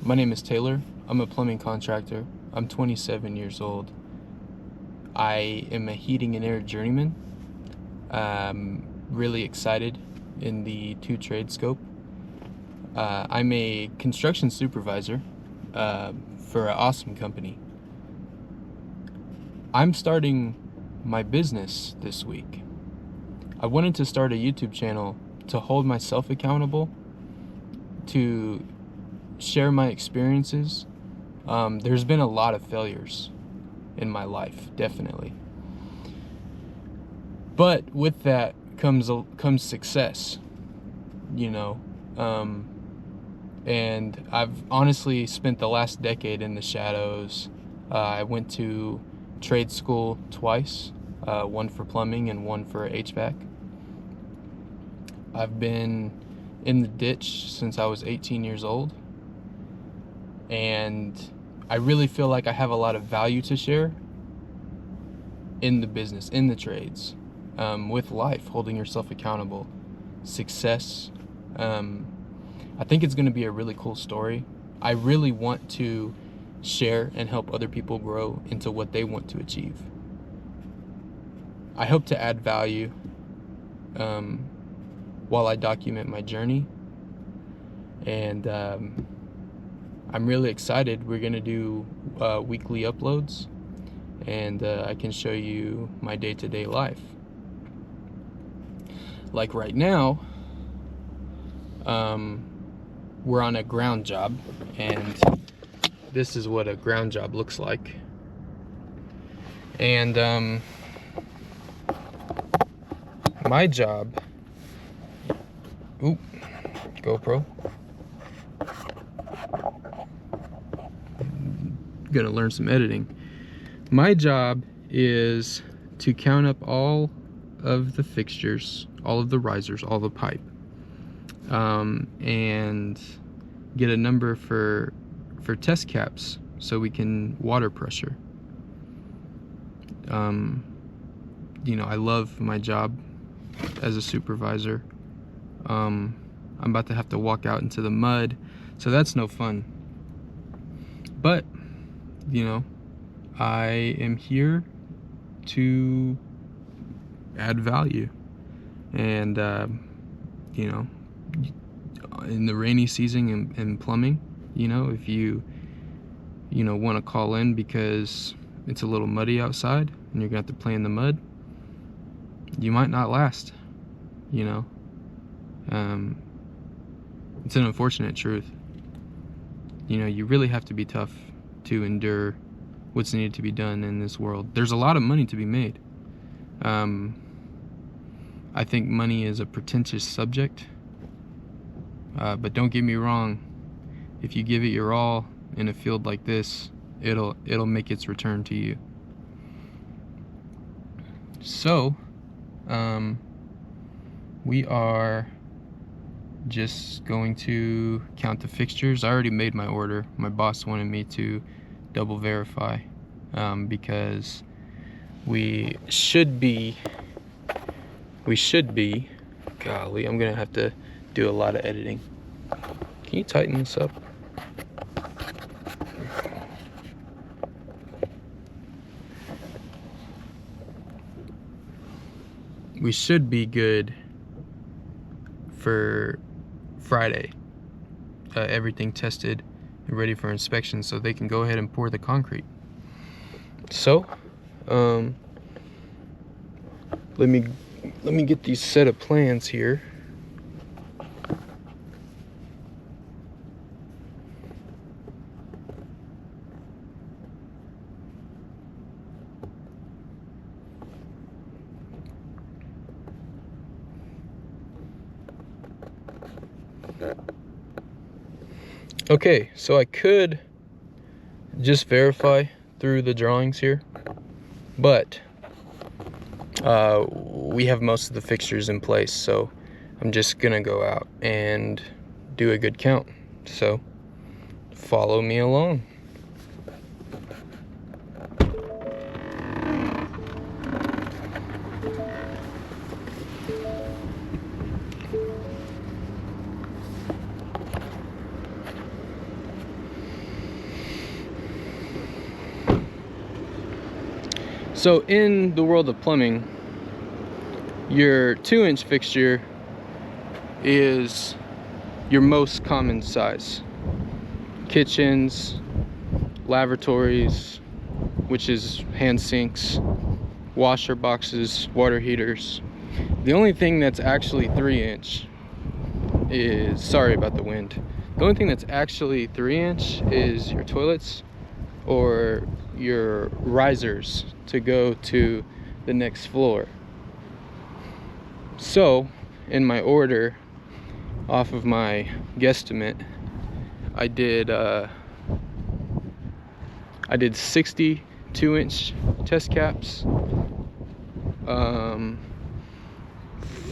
My name is Taylor. I'm a plumbing contractor. I'm 27 years old. I am a heating and air journeyman. Really excited in the two-trade scope. I'm a construction supervisor for an awesome company. I'm starting my business this week. I wanted to start a YouTube channel to hold myself accountable, to share my experiences. There's been a lot of failures in my life, definitely. But with that comes success, you know. And I've honestly spent the last decade in the shadows. I went to trade school twice, one for plumbing and one for HVAC. I've been in the ditch since I was 18 years old. And I really feel like I have a lot of value to share in the business, in the trades, with life, holding yourself accountable, success. I think it's going to be a really cool story. I really want to share and help other people grow into what they want to achieve. I hope to add value while I document my journey. And I'm really excited. We're going to do weekly uploads, and I can show you my day-to-day life. Like right now, we're on a ground job, and this is what a ground job looks like. And my job, GoPro, gonna learn some editing. My job is to count up all of the fixtures, all of the risers, all the pipe, and get a number for test caps so we can water pressure. You know, I love my job as a supervisor. I'm about to have to walk out into the mud, so that's no fun. But you know, I am here to add value. And you know, in the rainy season in plumbing, you know, if you want to call in because it's a little muddy outside and you're gonna have to play in the mud, you might not last, you know. It's an unfortunate truth. You know, you really have to be tough to endure what's needed to be done in this world. There's a lot of money to be made. I think money is a pretentious subject, but don't get me wrong, if you give it your all in a field like this, it'll make its return to you. So we are just going to count the fixtures. I already made my order. My boss wanted me to double verify because we should be, golly, I'm gonna have to do a lot of editing. Can you tighten this up? We should be good for Friday. Everything tested and ready for inspection, so they can go ahead and pour the concrete. So let me get these set of plans here. Okay, so I could just verify through the drawings here, but we have most of the fixtures in place, so I'm just gonna go out and do a good count. So follow me along. So in the world of plumbing, your 2-inch fixture is your most common size. Kitchens, lavatories, which is hand sinks, washer boxes, water heaters. The only thing that's actually 3-inch is, sorry about the wind, the only thing that's actually 3-inch is your toilets or your risers to go to the next floor. So in my order, off of my guesstimate, I did 60 2-inch test caps,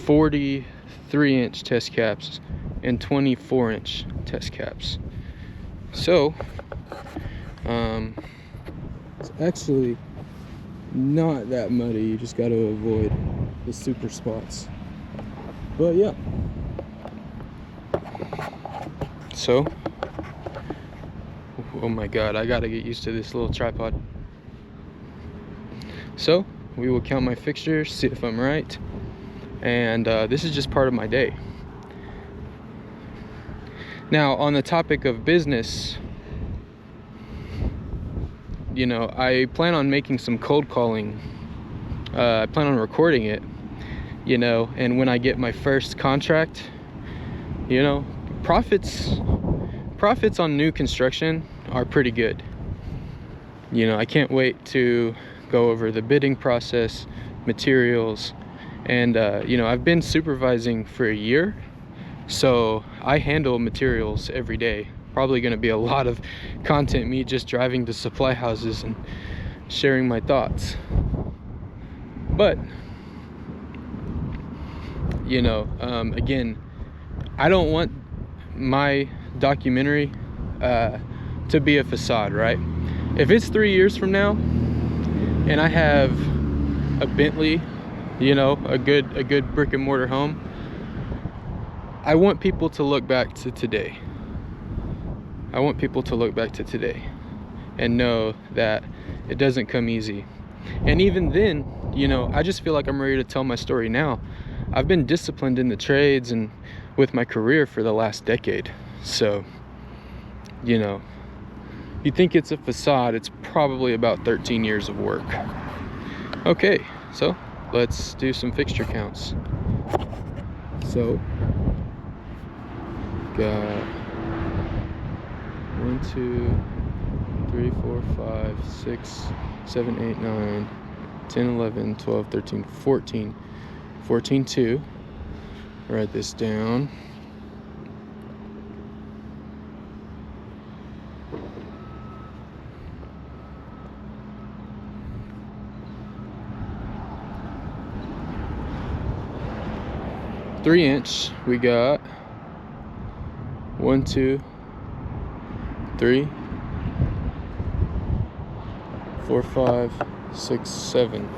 40 3-inch test caps, and 20 4-inch test caps. So it's actually not that muddy. You just got to avoid the super spots. But yeah, so oh my god, I gotta get used to this little tripod. So we will count my fixtures, see if I'm right, and this is just part of my day. Now, on the topic of business, you know, I plan on making some cold calling. I plan on recording it, you know, and when I get my first contract, you know, profits on new construction are pretty good. You know, I can't wait to go over the bidding process, materials, and you know, I've been supervising for a year, so I handle materials every day. Probably going to be a lot of content, me just driving to supply houses and sharing my thoughts. But you know, again, I don't want my documentary to be a facade, right? If it's 3 years from now and I have a Bentley, you know, a good brick and mortar home, I want people to look back to today. I want people to look back to today and know that it doesn't come easy. And even then, you know, I just feel like I'm ready to tell my story now. I've been disciplined in the trades and with my career for the last decade. So, you know, you think it's a facade, it's probably about 13 years of work. Okay, so let's do some fixture counts. So, got 1, 2, 3, 4, 5, 6, 7, 8, 9, 10, 11, 12, 13, 14. 14, 2. Write this down. Three-inch, we got 1, 2, 3, 4, 5, 6, 7.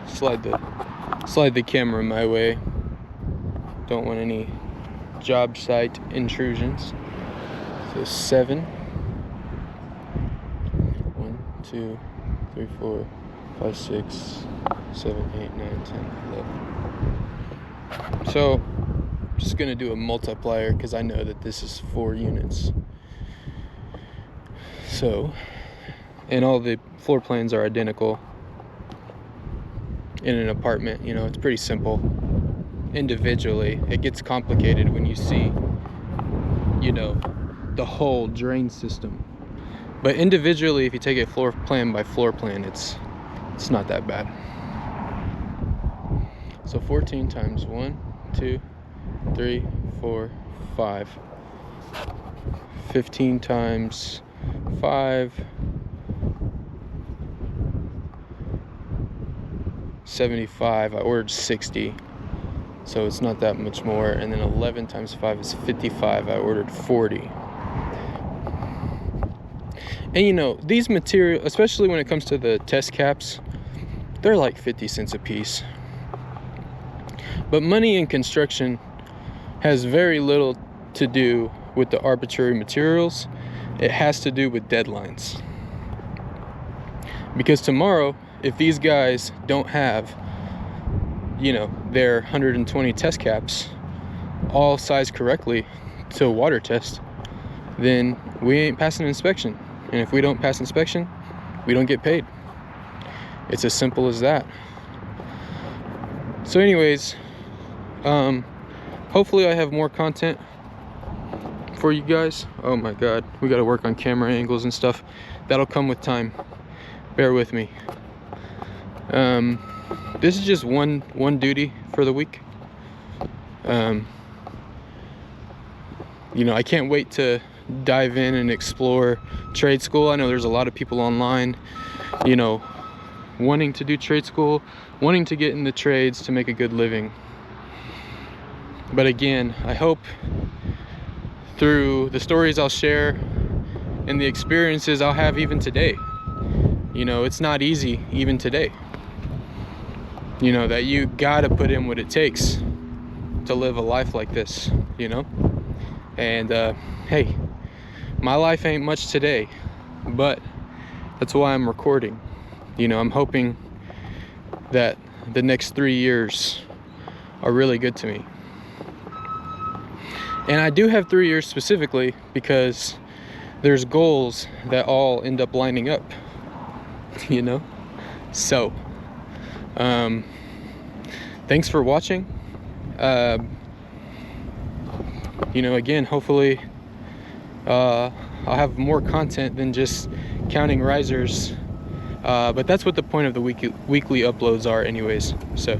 Slide the camera my way. Don't want any job site intrusions. So 7. 1, 2, 3, 4, 5, 6, 7, 8, 9, 10, 11. So I'm just gonna do a multiplier because I know that this is 4 units. So, and all the floor plans are identical in an apartment. You know, it's pretty simple. Individually, it gets complicated when you see, you know, the whole drain system. But individually, if you take it floor plan by floor plan, it's not that bad. So 14 times 1, 2, 3, 4, 5. 15 times 5. 75. I ordered 60, so it's not that much more. And then 11 times 5 is 55. I ordered 40. And you know, these materials, especially when it comes to the test caps, they're like 50 cents a piece. But money in construction has very little to do with the arbitrary materials. It has to do with deadlines. Because tomorrow, if these guys don't have, you know, their 120 test caps all sized correctly to a water test, then we ain't passing inspection. And if we don't pass inspection, we don't get paid. It's as simple as that. So anyways, hopefully I have more content for you guys. Oh my god, we got to work on camera angles and stuff. That'll come with time. Bear with me. This is just one duty for the week. You know, I can't wait to dive in and explore trade school. I know there's a lot of people online, you know, wanting to do trade school, wanting to get in the trades to make a good living. But again, I hope through the stories I'll share and the experiences I'll have even today, you know, it's not easy even today, you know, that you gotta put in what it takes to live a life like this, you know. And hey, my life ain't much today, but that's why I'm recording. You know, I'm hoping that the next 3 years are really good to me. And I do have 3 years specifically because there's goals that all end up lining up, you know. So thanks for watching. You know, again, hopefully I'll have more content than just counting risers, but that's what the point of the weekly uploads are anyways. So